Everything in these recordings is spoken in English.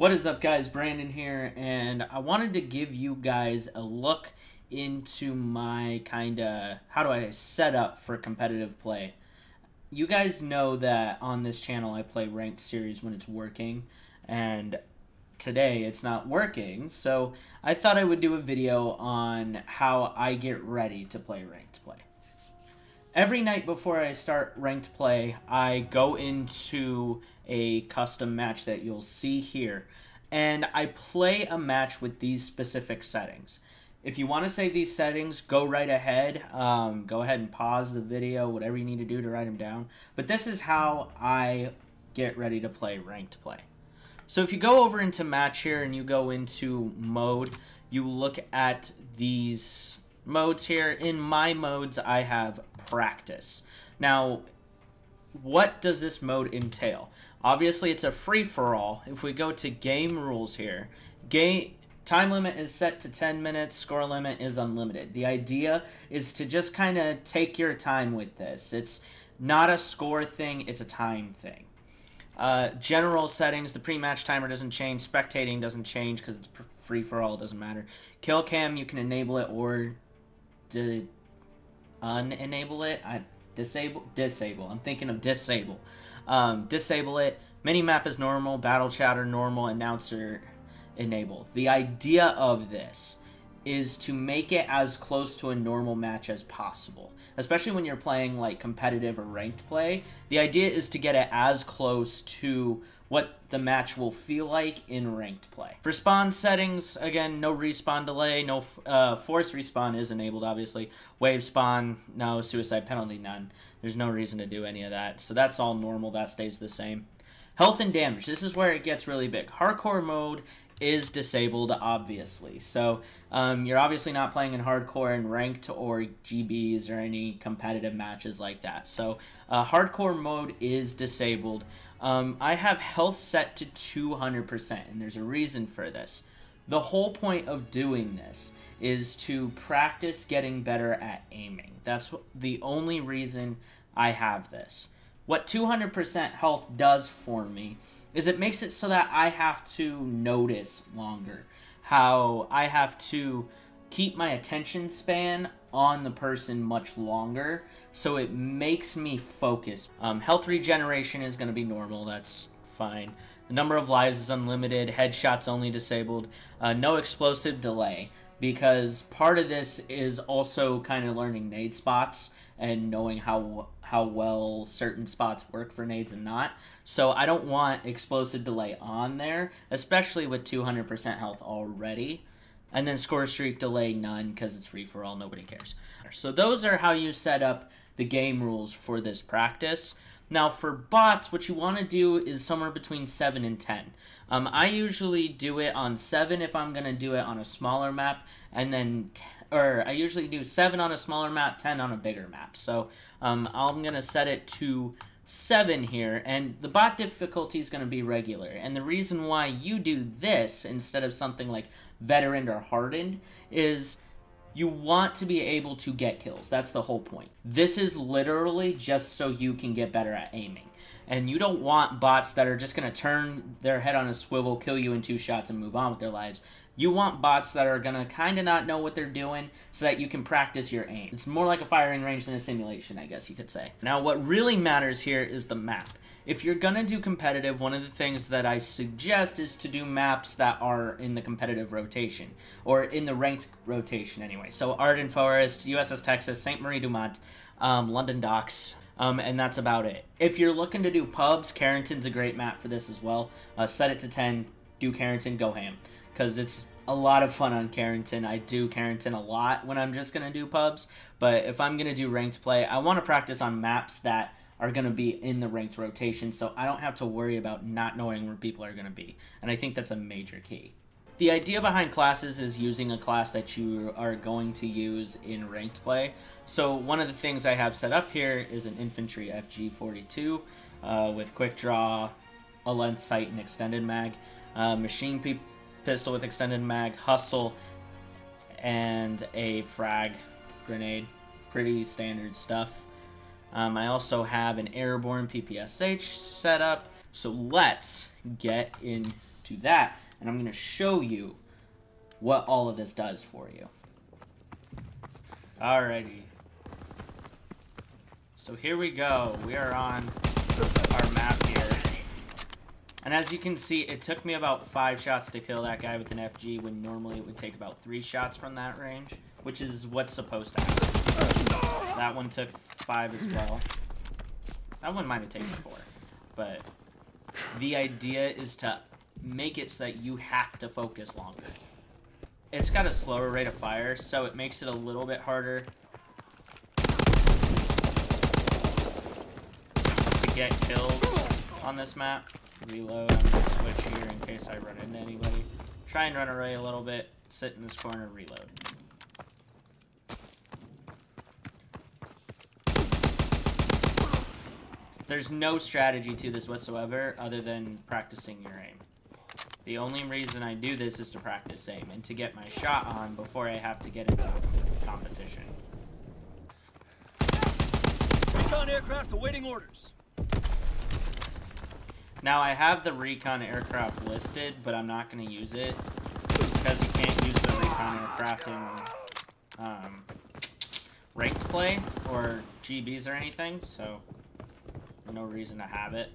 What is up, guys? Brandon here, and I wanted to give you guys a look into my how do I set up for competitive play. You guys know that on this channel I play ranked series when it's working, and today it's not working, so I thought I would do a video on how I get ready to play ranked play. Every night before I start ranked play, I go into a custom match that you'll see here, and I play a match with these specific settings. If you want to save these settings, go right ahead. Go ahead and pause the video, whatever you need to do to write them down. But this is how I get ready to play ranked play. So if you go over into match here and you go into mode, you look at these modes here. In my modes, I have practice. Now, what does this mode entail? Obviously, it's a free-for-all. If we go to game rules here, time limit is set to 10 minutes, score limit is unlimited. The idea is to just kind of take your time with this. It's not a score thing, it's a time thing. General settings, the pre-match timer doesn't change, spectating doesn't change because it's free-for-all, it doesn't matter. Kill cam, you can enable it or unenable it. Disable. I'm thinking of disable. Disable it. Minimap is normal. Battle chatter normal. Announcer enable. The idea of this is to make it as close to a normal match as possible, especially when you're playing like competitive or ranked play. The idea is to get it as close to what the match will feel like in ranked play. For spawn settings, again, no respawn delay, no force respawn is enabled, obviously. Wave spawn, no. Suicide penalty, none. There's no reason to do any of that, so that's all normal. That stays the same. Health and damage, this is where it gets really big. Hardcore mode is disabled, obviously. So you're obviously not playing in hardcore and ranked or GBs or any competitive matches like that. So hardcore mode is disabled. I have health set to 200%, and there's a reason for this. The whole point of doing this is to practice getting better at aiming. That's the only reason I have this. What 200% health does for me is it makes it so that I have to notice longer, how I have to keep my attention span on the person much longer, so it makes me focus. Health regeneration is going to be normal, that's fine. The number of lives is unlimited, headshots only disabled, no explosive delay, because part of this is also kind of learning nade spots and knowing how well certain spots work for nades and not. So I don't want explosive delay on there, especially with 200% health already. And then score streak delay, none, because it's free for all, nobody cares. So those are how you set up the game rules for this practice. Now for bots, what you want to do is somewhere between 7 and 10. I usually do it on 7 if I'm going to do it on a smaller map, and then I usually do 7 on a smaller map, 10 on a bigger map. So I'm going to set it to 7 here, and the bot difficulty is going to be regular. And the reason why you do this instead of something like veteran or hardened is you want to be able to get kills. That's the whole point. This is literally just so you can get better at aiming. And you don't want bots that are just going to turn their head on a swivel, kill you in 2 shots, and move on with their lives. You want bots that are going to kind of not know what they're doing so that you can practice your aim. It's more like a firing range than a simulation, I guess you could say. Now, what really matters here is the map. If you're going to do competitive, one of the things that I suggest is to do maps that are in the competitive rotation, or in the ranked rotation anyway. So Arden Forest, USS Texas, St. Marie Dumont, London Docks, and that's about it. If you're looking to do pubs, Carrington's a great map for this as well. Set it to 10, do Carrington, go ham, because it's a lot of fun on Carrington. I do Carrington a lot when I'm just going to do pubs, but if I'm going to do ranked play, I want to practice on maps that are going to be in the ranked rotation, so I don't have to worry about not knowing where people are going to be, and I think that's a major key. The idea behind classes is using a class that you are going to use in ranked play. So one of the things I have set up here is an infantry FG42 with quick draw, a length sight, and extended mag, machine pistol with extended mag, hustle, and a frag grenade. Pretty standard stuff. I also have an airborne PPSH set up. So let's get into to that, and I'm going to show you what all of this does for you. Alrighty. So here we go. We are on our map here. And as you can see, it took me about 5 shots to kill that guy with an FG, when normally it would take about 3 shots from that range, which is what's supposed to happen. That one took 5 as well. That one might have taken 4. But the idea is to make it so that you have to focus longer. It's got a slower rate of fire, so it makes it a little bit harder to get kills on this map. Reload. I'm going to switch here in case I run into anybody. Try and run away a little bit. Sit in this corner, reload. There's no strategy to this whatsoever other than practicing your aim. The only reason I do this is to practice aim and to get my shot on before I have to get into a competition. Recon aircraft awaiting orders. Now I have the recon aircraft listed, but I'm not going to use it because you can't use the recon aircraft in ranked play or GBs or anything, so no reason to have it.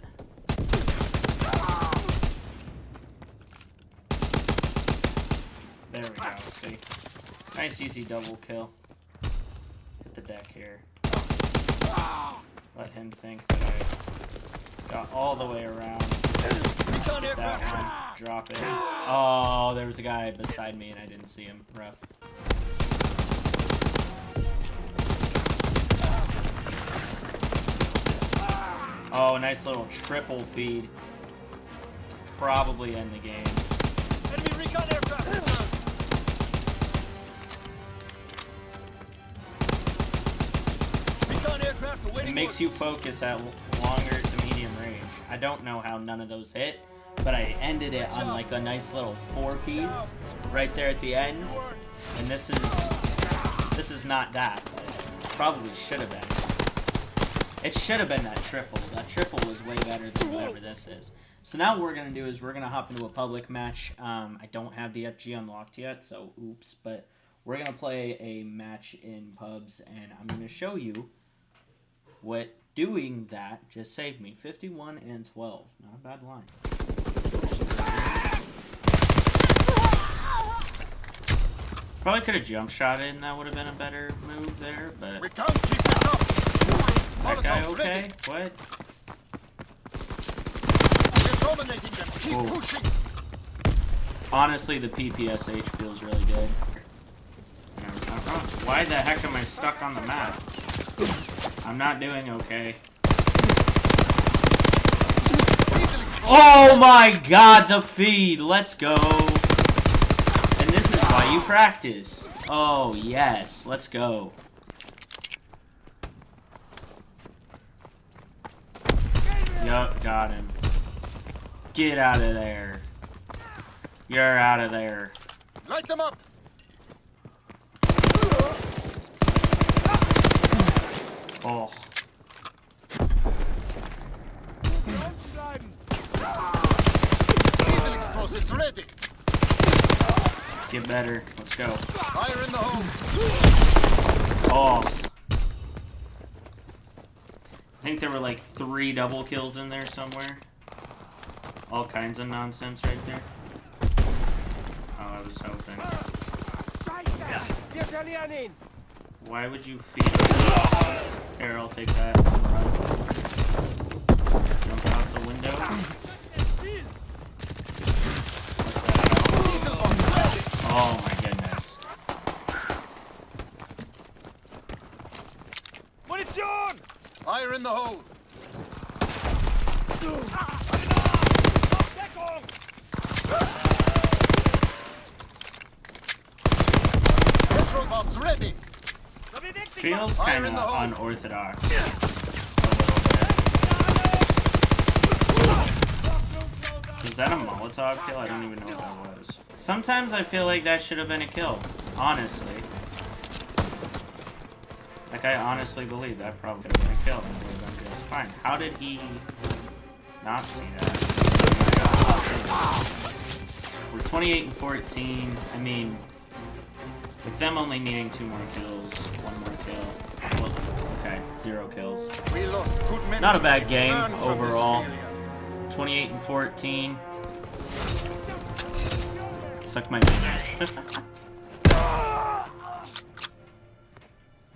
There we go, see. Nice easy double kill. Hit the deck here. Let him think that I got all the way around. Get that one. Drop it. Oh, there was a guy beside me and I didn't see him. Rough. Oh, nice little triple feed. Probably end the game. Enemy recon aircraft. Recon aircraft awaiting It makes you focus at longer to medium range. I don't know how none of those hit, but I ended it on like a nice little 4-piece right there at the end. And this is not that, but it probably should have been. It should have been that triple. That triple was way better than whatever this is. So now what we're going to do is we're going to hop into a public match. I don't have the FG unlocked yet, so oops. But we're going to play a match in pubs, and I'm going to show you what doing that just saved me. 51 and 12. Not a bad line. Probably could have jump shot it, and that would have been a better move there, but... That guy okay? What? Whoa. Honestly, the PPSH feels really good. Why the heck am I stuck on the map? I'm not doing okay. Oh my god, the feed! Let's go! And this is why you practice. Oh yes, let's go. Yup, got him. Get out of there. You're out of there. Light them up. Oh. Diesel explosives ready. Get better. Let's go. Fire in the hole. Oh. I think there were like 3 double kills in there somewhere. All kinds of nonsense right there. Oh, I was hoping. Why would you feed it? Here, I'll take that. Run. Jump out the window. Oh my goodness. Munition! Fire in the hole. Petrol bombs ready. Feels kind of unorthodox. Was that a Molotov kill? I don't even know what that was. Sometimes I feel like that should have been a kill. Honestly. Like, I honestly believe that probably could have been a kill and it would have been just fine. How did he not see that? 28 and 14. I mean, with them only needing 2 more kills, 1 more kill. Well, okay, 0 kills. We lost good men. Not a bad game Learn from this overall. failure. 28 and 14. Suck my fingers.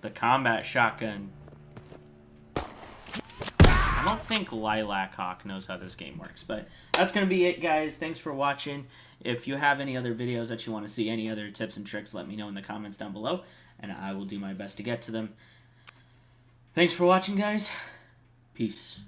The combat shotgun. I don't think Lilac Hawk knows how this game works, but that's going to be it, guys. Thanks for watching. If you have any other videos that you want to see, any other tips and tricks, let me know in the comments down below, and I will do my best to get to them. Thanks for watching, guys. Peace.